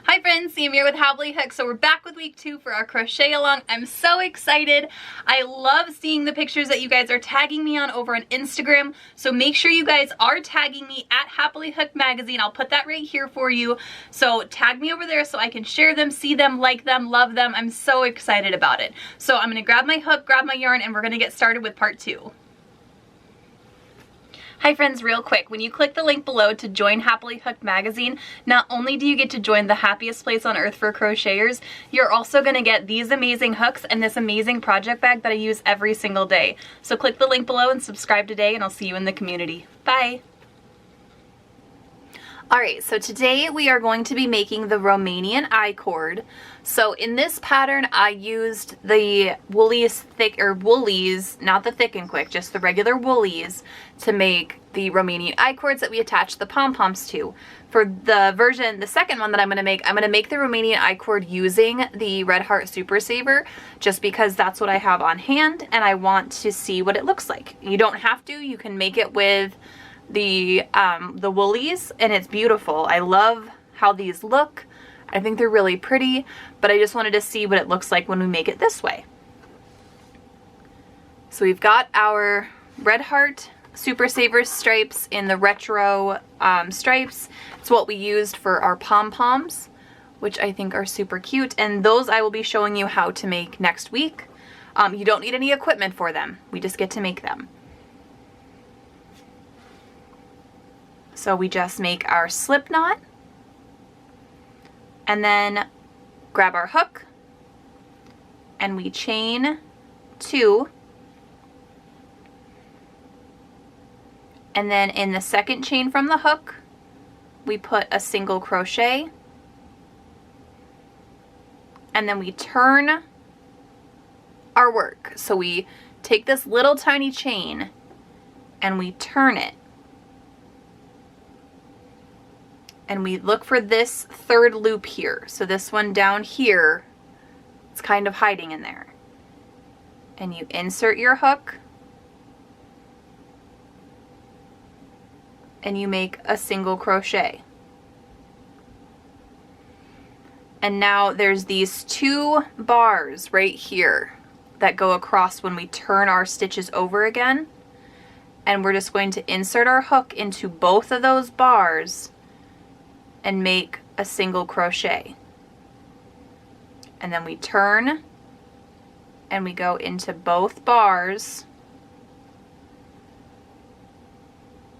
Hi friends, Sam here with Happily Hooked. So we're back with week 2 for our crochet along. I'm so excited. I love seeing the pictures that you guys are tagging me on over on Instagram. So make sure you guys are tagging me at Happily Hooked Magazine. I'll put that right here for you. So tag me over there so I can share them, see them, like them, love them. I'm so excited about it. So I'm gonna grab my hook, grab my yarn, and we're gonna get started with part 2. Hi friends, real quick, when you click the link below to join Happily Hooked Magazine, not only do you get to join the happiest place on earth for crocheters, you're also going to get these amazing hooks and this amazing project bag that I use every single day. So click the link below and subscribe today, and I'll see you in the community. Bye! Alright, so today we are going to be making the Romanian I-cord. So in this pattern I used the woolies, not the thick and quick, just the regular woolies to make the Romanian I-cords that we attach the pom-poms to. For the second one that I'm going to make the Romanian I-cord using the Red Heart Super Saver, just because that's what I have on hand and I want to see what it looks like. You don't have to, you can make it with the woolies, and it's beautiful. I love how these look. I think they're really pretty, but I just wanted to see what it looks like when we make it this way. So we've got our Red Heart Super Saver stripes in the retro stripes. It's what we used for our pom-poms, which I think are super cute, and those I will be showing you how to make next week. You don't need any equipment for them. We just get to make them. So we just make our slip knot and then grab our hook and we chain 2, and then in the second chain from the hook we put a single crochet, and then we turn our work. So we take this little tiny chain and we turn it. And we look for this third loop here. So this one down here, it's kind of hiding in there. And you insert your hook and you make a single crochet. And now there's these 2 bars right here that go across when we turn our stitches over again. And we're just going to insert our hook into both of those bars and make a single crochet. And then we turn and we go into both bars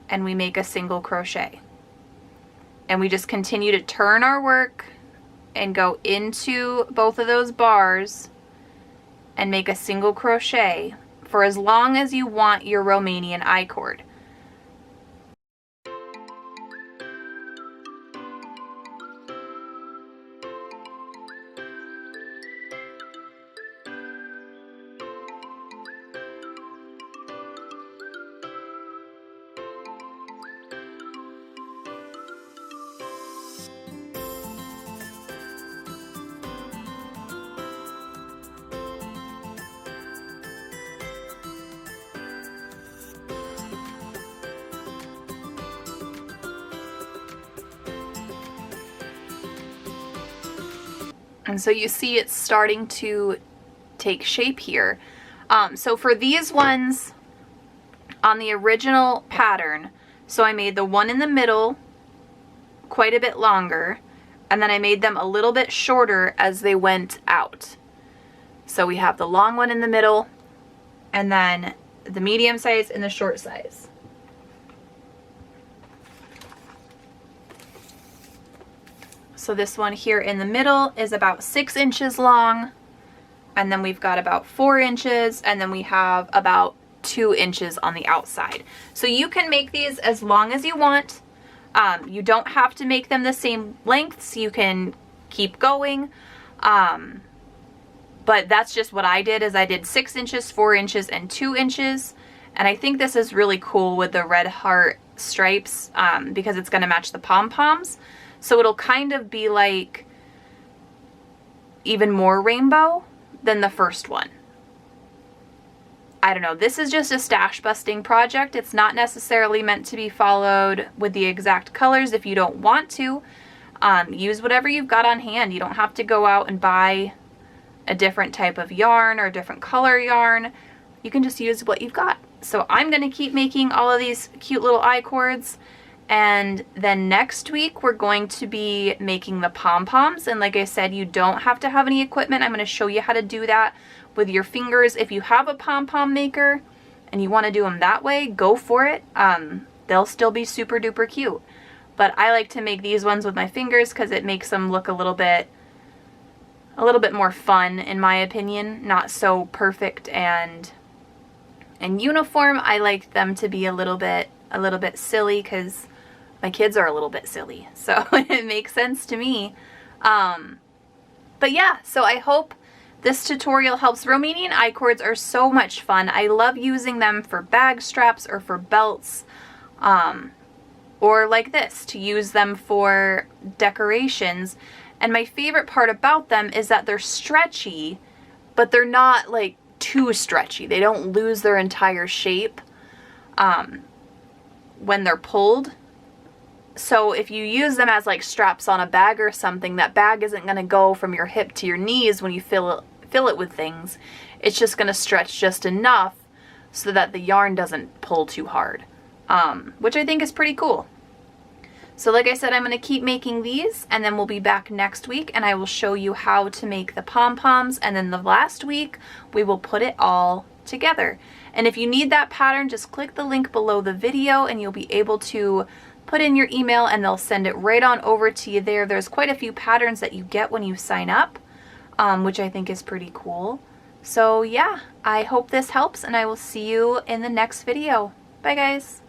and we make a single crochet. And we just continue to turn our work and go into both of those bars and make a single crochet for as long as you want your Romanian I-cord. And so you see it's starting to take shape here. So for these ones on the original pattern, so I made the one in the middle quite a bit longer, and then I made them a little bit shorter as they went out. So we have the long one in the middle, and then the medium size and the short size. So this one here in the middle is about 6 inches long, and then we've got about 4 inches, and then we have about 2 inches on the outside. So you can make these as long as you want. You don't have to make them the same lengths. You can keep going. But that's just what I did, is I did 6 inches, 4 inches, and 2 inches. And I think this is really cool with the Red Heart stripes because it's going to match the pom-poms. So it'll kind of be like even more rainbow than the first one. I don't know, this is just a stash busting project. It's not necessarily meant to be followed with the exact colors if you don't want to. Use whatever you've got on hand. You don't have to go out and buy a different type of yarn or a different color yarn. You can just use what you've got. So I'm going to keep making all of these cute little I-cords, and then next week we're going to be making the pom-poms. And like I said, you don't have to have any equipment. I'm going to show you how to do that with your fingers. If you have a pom-pom maker and you want to do them that way, go for it. They'll still be super duper cute. But I like to make these ones with my fingers because it makes them look a little bit more fun, in my opinion. Not so perfect and uniform. I like them to be a little bit silly because my kids are a little bit silly, so it makes sense to me. But yeah, so I hope this tutorial helps. Romanian I-cords are so much fun. I love using them for bag straps or for belts, or like this, to use them for decorations. And my favorite part about them is that they're stretchy, but they're not like too stretchy. They don't lose their entire shape when they're pulled. So if you use them as like straps on a bag or something, that bag isn't going to go from your hip to your knees when you fill it with things. It's just going to stretch just enough so that the yarn doesn't pull too hard, which I think is pretty cool. So like I said, I'm going to keep making these, and then we'll be back next week and I will show you how to make the pom-poms, and then the last week we will put it all together. And if you need that pattern, just click the link below the video and you'll be able to put in your email and they'll send it right on over to you there. There's quite a few patterns that you get when you sign up, which I think is pretty cool. So yeah, I hope this helps, and I will see you in the next video. Bye guys.